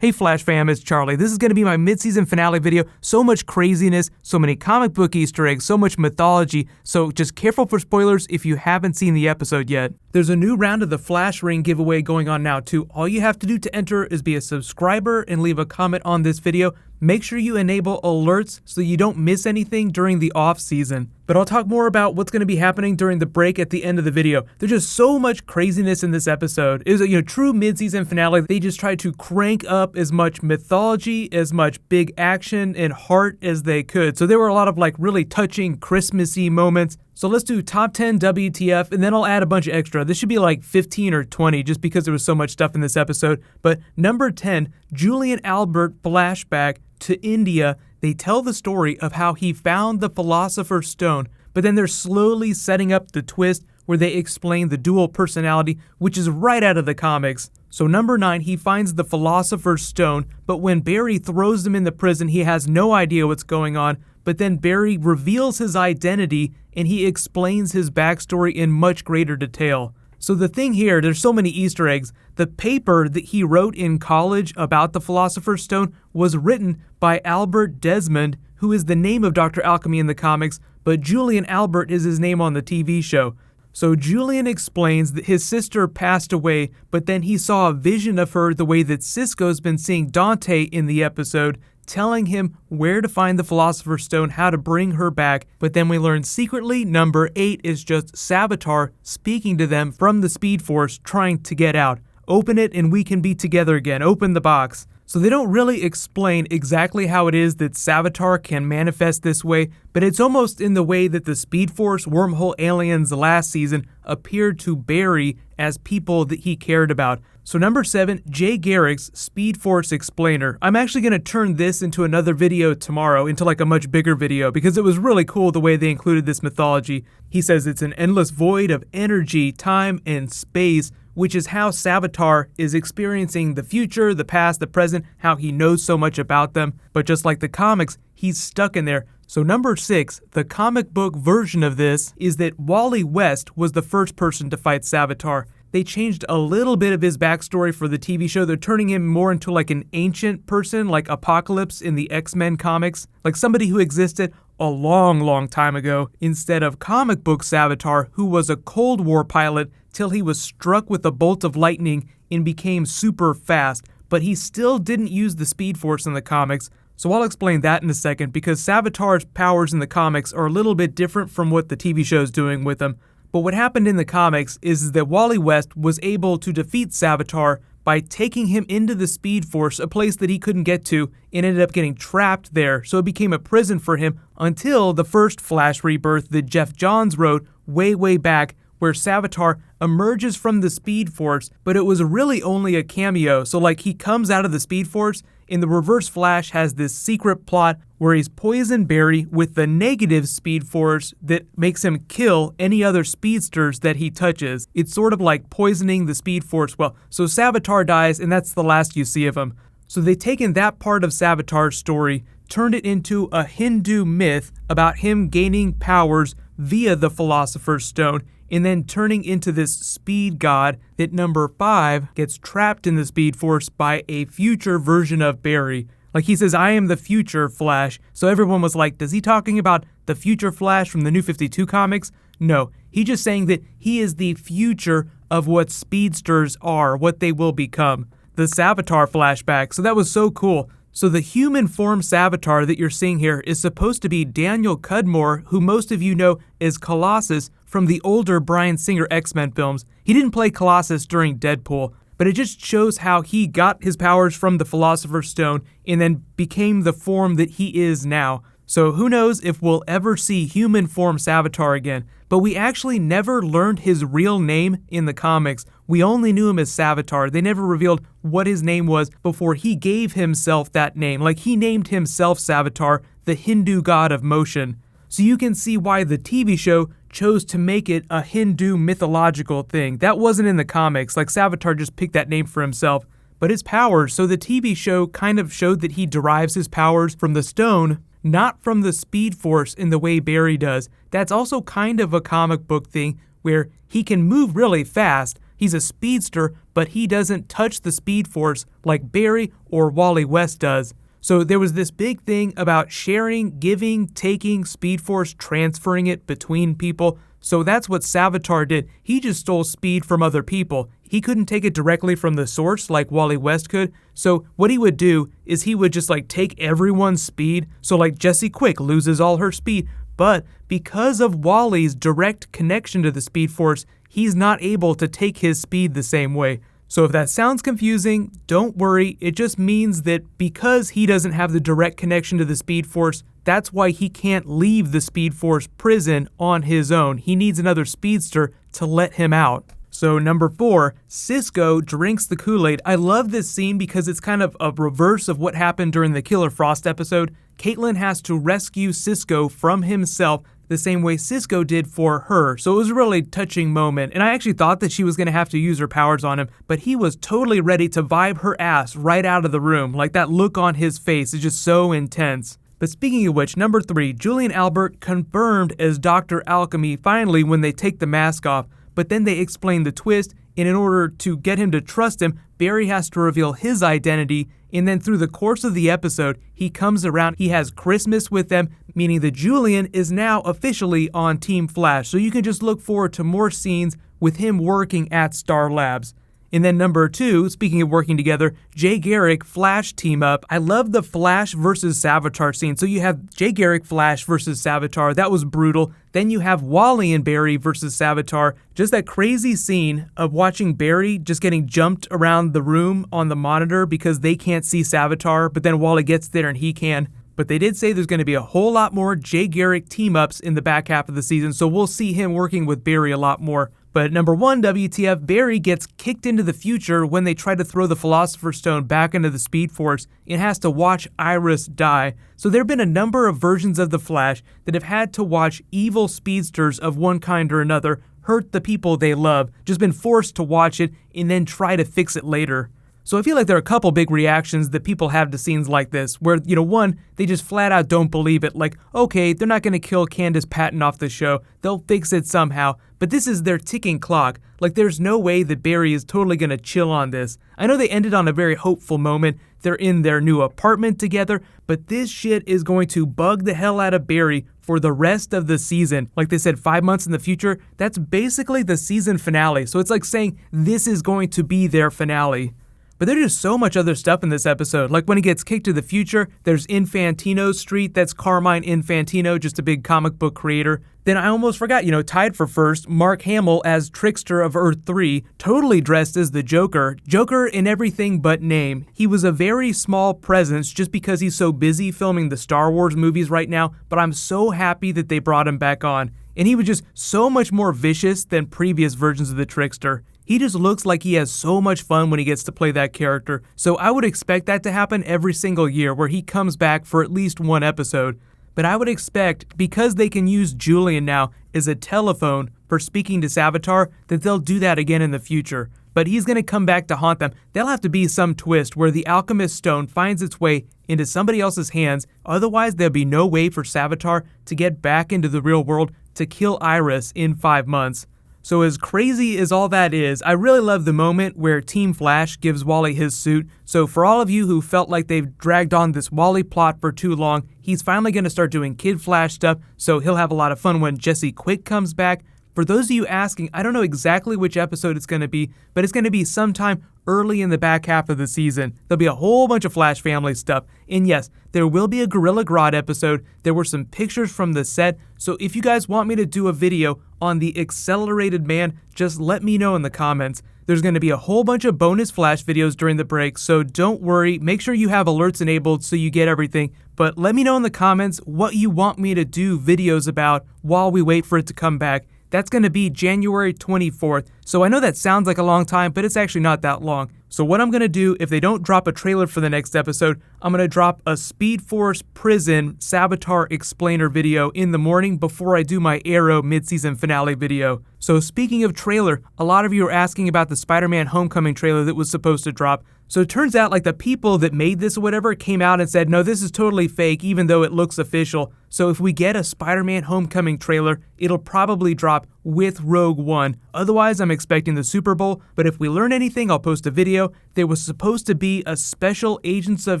Hey Flash fam, it's Charlie. This is going to be my mid-season finale video. So much craziness, so many comic book Easter eggs, so much mythology, so just careful for spoilers if you haven't seen the episode yet. There's a new round of the Flash Ring giveaway going on now too. All you have to do to enter is be a subscriber and leave a comment on this video. Make sure you enable alerts so you don't miss anything during the off season. But I'll talk more about what's going to be happening during the break at the end of the video. There's just so much craziness in this episode. It was a true mid-season finale. They just tried to crank up as much mythology, as much big action and heart as they could. So there were a lot of really touching Christmassy moments. So let's do top 10 WTF, and then I'll add a bunch of extra. This should be like 15 or 20 just because there was so much stuff in this episode. But number 10, Julian Albert flashback to India. They tell the story of how he found the Philosopher's Stone, but then they're slowly setting up the twist where they explain the dual personality, which is right out of the comics. So number 9, he finds the Philosopher's Stone, but when Barry throws him in the prison, he has no idea what's going on, but then Barry reveals his identity and he explains his backstory in much greater detail. So the thing here, there's so many Easter eggs. The paper that he wrote in college about the Philosopher's Stone was written by Albert Desmond, who is the name of Dr. Alchemy in the comics, but Julian Albert is his name on the TV show. So Julian explains that his sister passed away, but then he saw a vision of her the way that Cisco's been seeing Dante in the episode, telling him where to find the Philosopher's Stone, how to bring her back. But then we learn secretly number 8 is just Savitar speaking to them from the Speed Force, trying to get out. Open it and we can be together again. Open the box. So they don't really explain exactly how it is that Savitar can manifest this way, but it's almost in the way that the Speed Force wormhole aliens last season appeared to Barry as people that he cared about. So number 7, Jay Garrick's Speed Force Explainer. I'm actually going to turn this into another video tomorrow, into a much bigger video, because it was really cool the way they included this mythology. He says it's an endless void of energy, time, and space, which is how Savitar is experiencing the future, the past, the present, how he knows so much about them. But just like the comics, he's stuck in there. So number 6, the comic book version of this is that Wally West was the first person to fight Savitar. They changed a little bit of his backstory for the TV show. They're turning him more into an ancient person, like Apocalypse in the X-Men comics, like somebody who existed a long, long time ago, instead of comic book Savitar, who was a Cold War pilot till he was struck with a bolt of lightning and became super fast, but he still didn't use the Speed Force in the comics. So I'll explain that in a second, because Savitar's powers in the comics are a little bit different from what the TV show is doing with him. But what happened in the comics is that Wally West was able to defeat Savitar by taking him into the Speed Force, a place that he couldn't get to, and ended up getting trapped there. So it became a prison for him until the first Flash Rebirth that Jeff Johns wrote way back, where Savitar emerges from the Speed Force, but it was really only a cameo. So he comes out of the Speed Force, and the Reverse Flash has this secret plot where he's poisoned Barry with the negative Speed Force that makes him kill any other speedsters that he touches. It's sort of like poisoning the Speed Force well. So Savitar dies, and that's the last you see of him. So they've taken that part of Savitar's story, turned it into a Hindu myth about him gaining powers via the Philosopher's Stone, and then turning into this speed god that number 5 gets trapped in the Speed Force by a future version of Barry. He says, I am the future Flash. So everyone was like, does he talking about the future Flash from the New 52 comics? No, he's just saying that he is the future of what speedsters are, what they will become. The Savitar flashback. So that was so cool. So the human form Savitar that you're seeing here is supposed to be Daniel Cudmore, who most of you know as Colossus from the older Bryan Singer X-Men films. He didn't play Colossus during Deadpool, but it just shows how he got his powers from the Philosopher's Stone and then became the form that he is now. So who knows if we'll ever see human form Savitar again. But we actually never learned his real name in the comics. We only knew him as Savitar. They never revealed what his name was before he gave himself that name. He named himself Savitar, the Hindu god of motion. So you can see why the TV show chose to make it a Hindu mythological thing. That wasn't in the comics. Savitar just picked that name for himself. But his powers, so the TV show kind of showed that he derives his powers from the stone, not from the Speed Force in the way Barry does. That's also kind of a comic book thing where he can move really fast, He's a speedster, but he doesn't touch the Speed Force like Barry or Wally West does. So there was this big thing about sharing, giving, taking Speed Force, transferring it between people. So that's what Savitar did. He just stole speed from other people. He couldn't take it directly from the source like Wally West could. So what he would do is he would just take everyone's speed. So Jessie Quick loses all her speed. But because of Wally's direct connection to the Speed Force, he's not able to take his speed the same way. So if that sounds confusing, don't worry. It just means that because he doesn't have the direct connection to the Speed Force, that's why he can't leave the Speed Force prison on his own. He needs another speedster to let him out. So number 4, Cisco drinks the Kool-Aid. I love this scene because it's kind of a reverse of what happened during the Killer Frost episode. Caitlin has to rescue Cisco from himself the same way Cisco did for her. So it was a really touching moment. And I actually thought that she was going to have to use her powers on him, but he was totally ready to vibe her ass right out of the room. That look on his face is just so intense. But speaking of which, number 3, Julian Albert confirmed as Dr. Alchemy finally when they take the mask off. But then they explain the twist, and in order to get him to trust him, Barry has to reveal his identity, and then through the course of the episode, he comes around, he has Christmas with them, meaning that Julian is now officially on Team Flash, so you can just look forward to more scenes with him working at Star Labs. And then number 2, speaking of working together, Jay Garrick, Flash team up. I love the Flash versus Savitar scene. So you have Jay Garrick, Flash versus Savitar. That was brutal. Then you have Wally and Barry versus Savitar. Just that crazy scene of watching Barry just getting jumped around the room on the monitor because they can't see Savitar, but then Wally gets there and he can. But they did say there's going to be a whole lot more Jay Garrick team-ups in the back half of the season, so we'll see him working with Barry a lot more. But number 1, WTF, Barry gets kicked into the future when they try to throw the Philosopher's Stone back into the Speed Force and has to watch Iris die. So there have been a number of versions of the Flash that have had to watch evil speedsters of one kind or another hurt the people they love, just been forced to watch it and then try to fix it later. So I feel like there are a couple big reactions that people have to scenes like this, where, one, they just flat out don't believe it, okay, they're not going to kill Candace Patton off the show, they'll fix it somehow, but this is their ticking clock, there's no way that Barry is totally going to chill on this. I know they ended on a very hopeful moment, they're in their new apartment together, but this shit is going to bug the hell out of Barry for the rest of the season. Like they said, 5 months in the future, that's basically the season finale, so it's like saying this is going to be their finale. But there's just so much other stuff in this episode. When he gets kicked to the future, there's Infantino Street. That's Carmine Infantino, just a big comic book creator. Then I almost forgot, tied for first, Mark Hamill as Trickster of Earth 3, totally dressed as the Joker. Joker in everything but name. He was a very small presence just because he's so busy filming the Star Wars movies right now, but I'm so happy that they brought him back on. And he was just so much more vicious than previous versions of the Trickster. He just looks like he has so much fun when he gets to play that character, so I would expect that to happen every single year where he comes back for at least one episode. But I would expect, because they can use Julian now as a telephone for speaking to Savitar, that they'll do that again in the future. But he's going to come back to haunt them. There'll have to be some twist where the Alchemist Stone finds its way into somebody else's hands, otherwise there'll be no way for Savitar to get back into the real world to kill Iris in 5 months. So as crazy as all that is, I really love the moment where Team Flash gives Wally his suit. So for all of you who felt like they've dragged on this Wally plot for too long, he's finally going to start doing Kid Flash stuff, so he'll have a lot of fun when Jessie Quick comes back. For those of you asking, I don't know exactly which episode it's going to be, but it's going to be sometime early in the back half of the season. There'll be a whole bunch of Flash family stuff. And yes, there will be a Gorilla Grodd episode. There were some pictures from the set, so if you guys want me to do a video on the Accelerated Man, just let me know in the comments. There's going to be a whole bunch of bonus Flash videos during the break, so don't worry. Make sure you have alerts enabled so you get everything. But let me know in the comments what you want me to do videos about while we wait for it to come back. That's going to be January 24th, so I know that sounds like a long time, but it's actually not that long. So what I'm going to do, if they don't drop a trailer for the next episode, I'm going to drop a Speed Force Prison Savitar Explainer video in the morning before I do my Arrow mid-season finale video. So speaking of trailer, a lot of you are asking about the Spider-Man Homecoming trailer that was supposed to drop. So it turns out like the people that made this or whatever came out and said, no, this is totally fake, even though it looks official. So if we get a Spider-Man Homecoming trailer, it'll probably drop with Rogue One. Otherwise, I'm expecting the Super Bowl, but if we learn anything, I'll post a video. There was supposed to be a special Agents of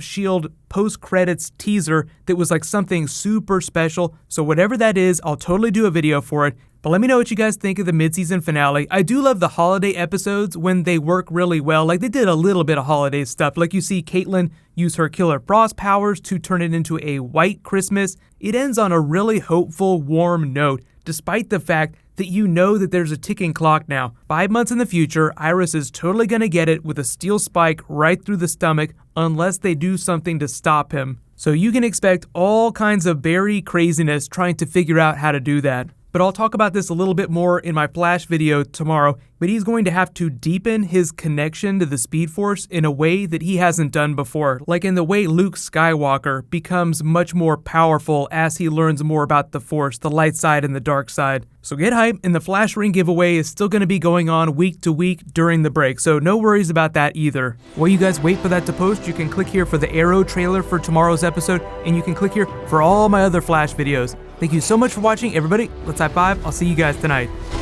S.H.I.E.L.D. post-credits teaser that was like something super special. So whatever that is, I'll totally do a video for it. But let me know what you guys think of the mid-season finale. I do love the holiday episodes when they work really well. Like they did a little bit of holiday stuff. Like you see Caitlin use her Killer Frost powers to turn it into a white Christmas. It ends on a really hopeful, warm note, despite the fact that you know that there's a ticking clock now. 5 months in the future, Iris is totally gonna get it with a steel spike right through the stomach unless they do something to stop him. So you can expect all kinds of Barry craziness trying to figure out how to do that. But I'll talk about this a little bit more in my Flash video tomorrow, but he's going to have to deepen his connection to the Speed Force in a way that he hasn't done before, like in the way Luke Skywalker becomes much more powerful as he learns more about the Force, the light side and the dark side. So get hype, and the Flash Ring giveaway is still going to be going on week to week during the break, so no worries about that either. While you guys wait for that to post, you can click here for the Arrow trailer for tomorrow's episode, and you can click here for all my other Flash videos. Thank you so much for watching, everybody. Let's high five. I'll see you guys tonight.